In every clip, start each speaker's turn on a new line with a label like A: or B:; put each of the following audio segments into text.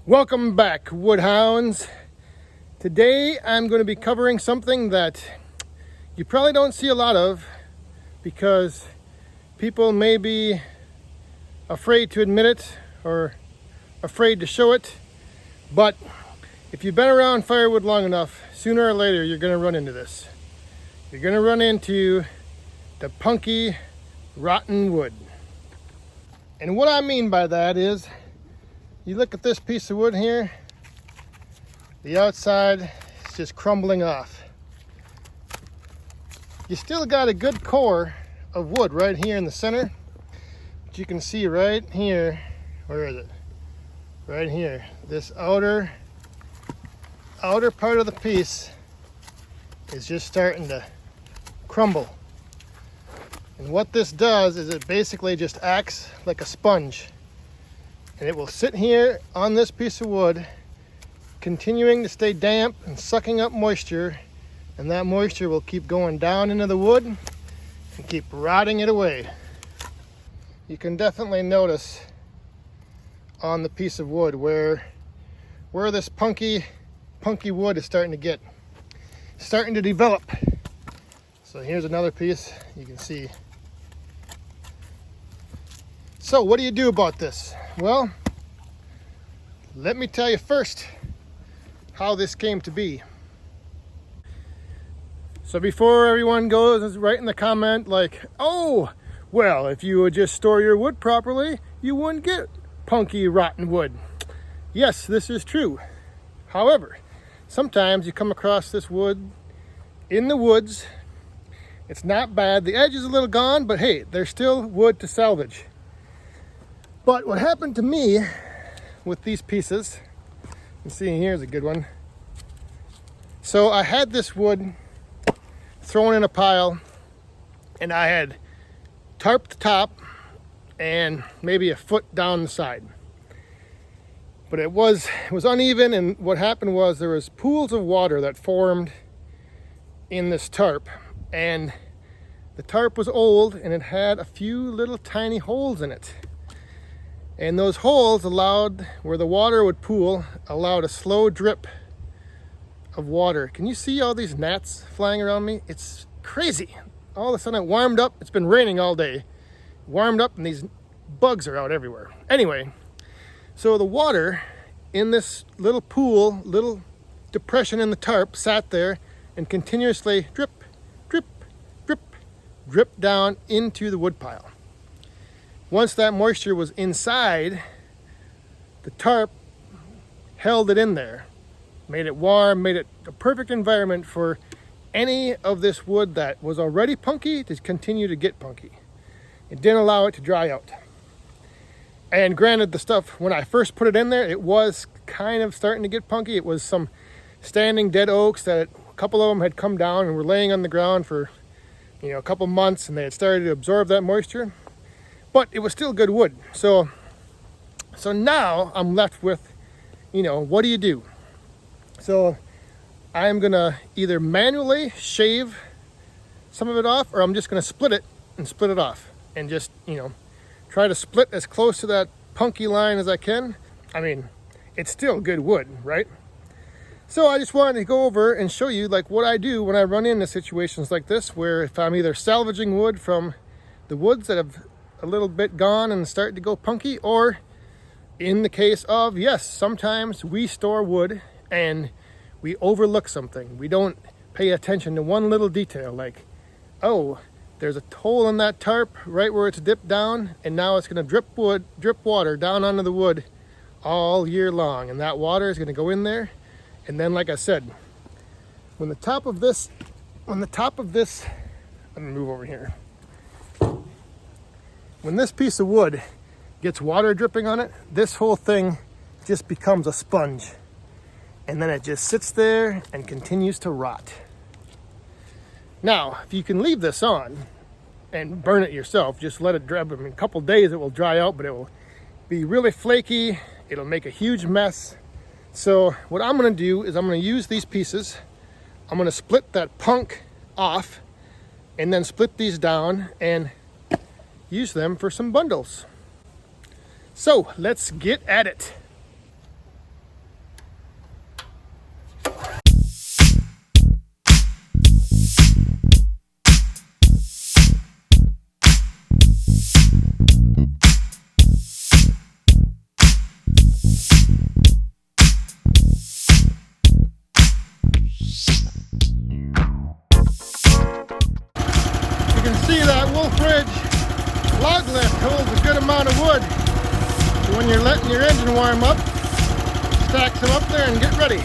A: Welcome back, Woodhounds. Today I'm going to be covering something that you probably don't see a lot of because people may be afraid to admit it or afraid to show it, but if you've been around firewood long enough, sooner or later you're going to run into this. You're going to run into the punky, rotten wood. And what I mean by that is, you look at this piece of wood here, the outside is just crumbling off. You still got a good core of wood right here in the center, but you can see right here, where is it? Right here, this outer part of the piece is just starting to crumble. And what this does is it basically just acts like a sponge. And it will sit here on this piece of wood, continuing to stay damp and sucking up moisture, and that moisture will keep going down into the wood and keep rotting it away. You can definitely notice on the piece of wood where this punky wood is starting to develop. So here's another piece you can see. So what do you do about this? Well, let me tell you first how this came to be. So before everyone goes right in the comment like, oh, well, if you would just store your wood properly, you wouldn't get punky, rotten wood. Yes, this is true. However, sometimes you come across this wood in the woods. It's not bad. The edge is a little gone, but hey, there's still wood to salvage. But what happened to me with these pieces, you see here's a good one. So I had this wood thrown in a pile, and I had tarped the top and maybe a foot down the side. But it was uneven, and what happened was there was pools of water that formed in this tarp, and the tarp was old and it had a few little tiny holes in it. And those holes allowed, where the water would pool, allowed a slow drip of water. Can you see all these gnats flying around me? It's crazy. All of a sudden it warmed up. It's been raining all day. Warmed up and these bugs are out everywhere. Anyway, so the water in this little pool, little depression in the tarp sat there and continuously drip, drip, drip, drip down into the wood pile. Once that moisture was inside, the tarp held it in there, made it warm, made it a perfect environment for any of this wood that was already punky to continue to get punky. It didn't allow it to dry out. And granted, the stuff, when I first put it in there, it was kind of starting to get punky. It was some standing dead oaks that a couple of them had come down and were laying on the ground for, a couple months, and they had started to absorb that moisture. But it was still good wood. So now I'm left with, what do you do? So I'm gonna either manually shave some of it off, or I'm just gonna split it off and just, try to split as close to that punky line as I can. I mean, it's still good wood, right? So I just wanted to go over and show you like what I do when I run into situations like this, where if I'm either salvaging wood from the woods that have a little bit gone and starting to go punky, or in the case of, yes, sometimes we store wood and we overlook something. We don't pay attention to one little detail, like, oh, there's a hole in that tarp right where it's dipped down, and now it's going to drip water down onto the wood all year long, and that water is going to go in there. And then, like I said, when the top of this, let me move over here. When this piece of wood gets water dripping on it, this whole thing just becomes a sponge. And then it just sits there and continues to rot. Now, if you can leave this on and burn it yourself, just let it dry. I mean, a couple days it will dry out, but it will be really flaky. It'll make a huge mess. So what I'm gonna do is I'm gonna use these pieces. I'm gonna split that punk off and then split these down and use them for some bundles. So let's get at it. See that Wolf Ridge log lift holds a good amount of wood. So when you're letting your engine warm up, stack some up there and get ready.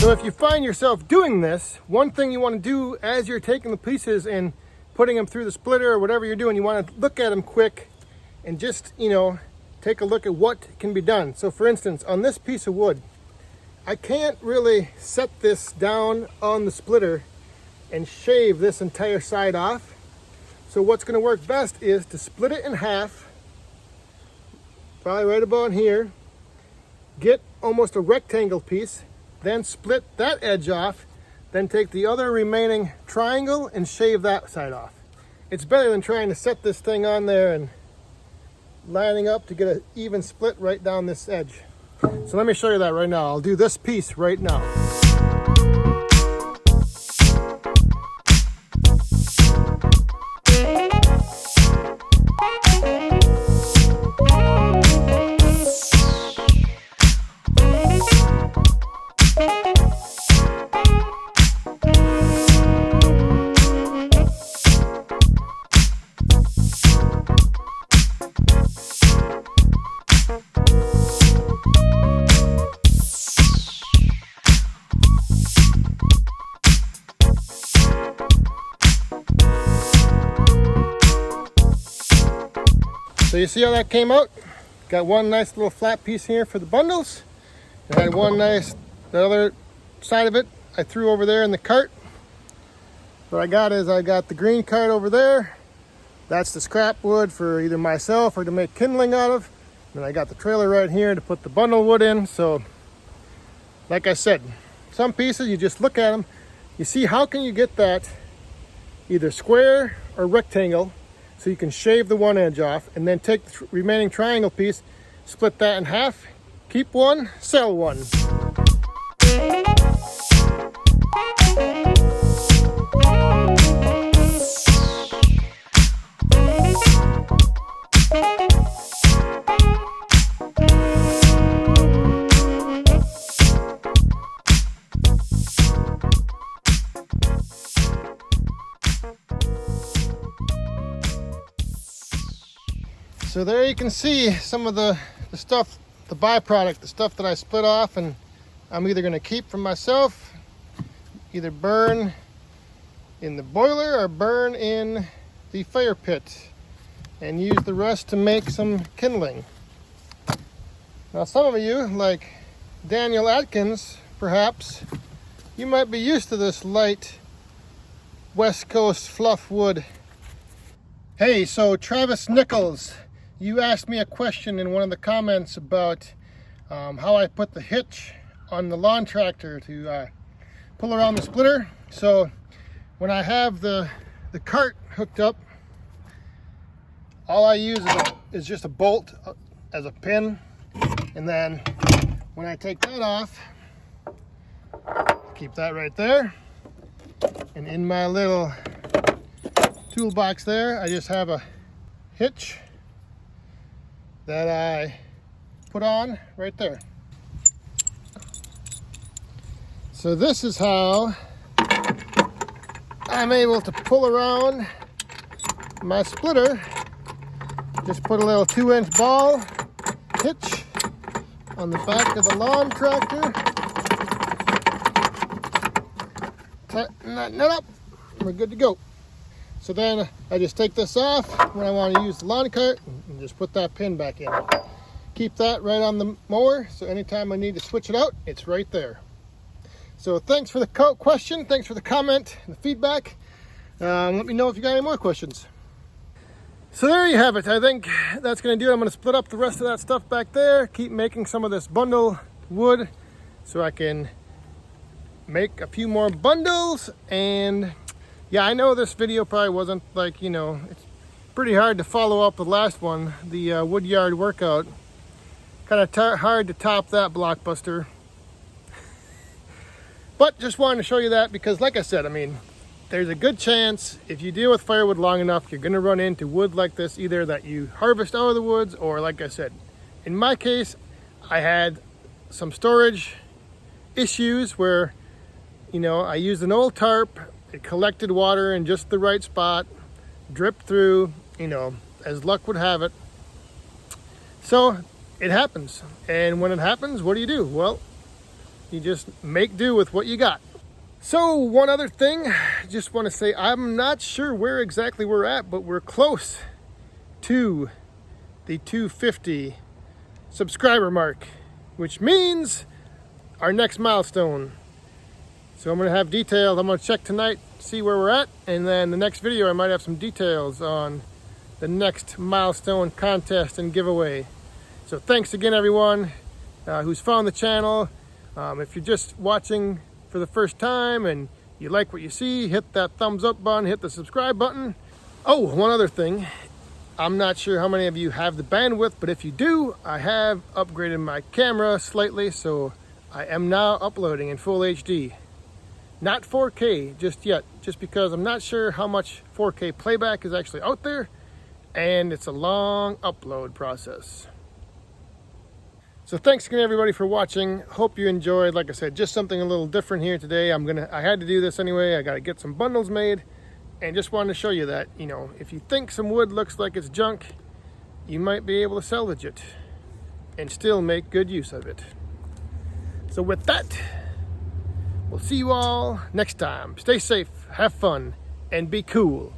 A: So if you find yourself doing this, one thing you want to do as you're taking the pieces and putting them through the splitter or whatever you're doing, you want to look at them quick and just, take a look at what can be done. So for instance, on this piece of wood, I can't really set this down on the splitter and shave this entire side off. So what's going to work best is to split it in half, probably right about here, get almost a rectangle piece, then split that edge off, then take the other remaining triangle and shave that side off. It's better than trying to set this thing on there and lining up to get an even split right down this edge. So let me show you that right now. I'll do this piece right now. So you see how that came out? Got one nice little flat piece here for the bundles, I had one nice, the other side of it I threw over there in the cart. What I got is I got the green cart over there. That's the scrap wood for either myself or to make kindling out of. And I got the trailer right here to put the bundle wood in. So like I said, some pieces you just look at them, you see how can you get that either square or rectangle so you can shave the one edge off and then take the remaining triangle piece, split that in half, keep one, sell one. So there you can see some of the stuff, the byproduct, the stuff that I split off, and I'm either going to keep for myself, either burn in the boiler or burn in the fire pit and use the rest to make some kindling. Now some of you, like Daniel Atkins, perhaps, you might be used to this light West Coast fluff wood. Hey, so Travis Nichols, you asked me a question in one of the comments about how I put the hitch on the lawn tractor to pull around the splitter. So when I have the cart hooked up, all I use is just a bolt as a pin. And then when I take that off, keep that right there. And in my little toolbox there, I just have a hitch that I put on right there. So this is how I'm able to pull around my splitter. Just put a little 2-inch ball hitch on the back of the lawn tractor. Tighten that nut up, we're good to go. So then I just take this off when I want to use the lawn cart and just put that pin back in. Keep that right on the mower, so anytime I need to switch it out, it's right there. So thanks for the question, thanks for the comment and the feedback. Let me know if you got any more questions. So there you have it. I think that's going to do it. I'm going to split up the rest of that stuff back there, keep making some of this bundle wood so I can make a few more bundles. And yeah, I know this video probably wasn't like, you know, it's pretty hard to follow up the last one, the wood yard workout. Kind of hard to top that blockbuster. But just wanted to show you that because like I said, I mean, there's a good chance if you deal with firewood long enough, you're going to run into wood like this, either that you harvest out of the woods or like I said, in my case, I had some storage issues where, you know, I used an old tarp. It collected water in just the right spot, dripped through, you know, as luck would have it. So it happens. And when it happens, what do? Well, you just make do with what you got. So one other thing, just want to say, I'm not sure where exactly we're at, but we're close to the 250 subscriber mark, which means our next milestone. So I'm going to have details. I'm going to check tonight, see where we're at, and then the next video I might have some details on the next milestone contest and giveaway. So thanks again everyone who's found the channel. If you're just watching for the first time and you like what you see, hit that thumbs up button, hit the subscribe button. Oh, one other thing. I'm not sure how many of you have the bandwidth, but if you do, I have upgraded my camera slightly, so I am now uploading in full HD. Not 4K just yet, just because I'm not sure how much 4K playback is actually out there, and it's a long upload process. So thanks again everybody for watching. Hope you enjoyed. Like I said, just something a little different here today. I had to do this anyway. I got to get some bundles made, and just wanted to show you that, you know, if you think some wood looks like it's junk, you might be able to salvage it and still make good use of it. So with that, we'll see you all next time. Stay safe, have fun, and be cool.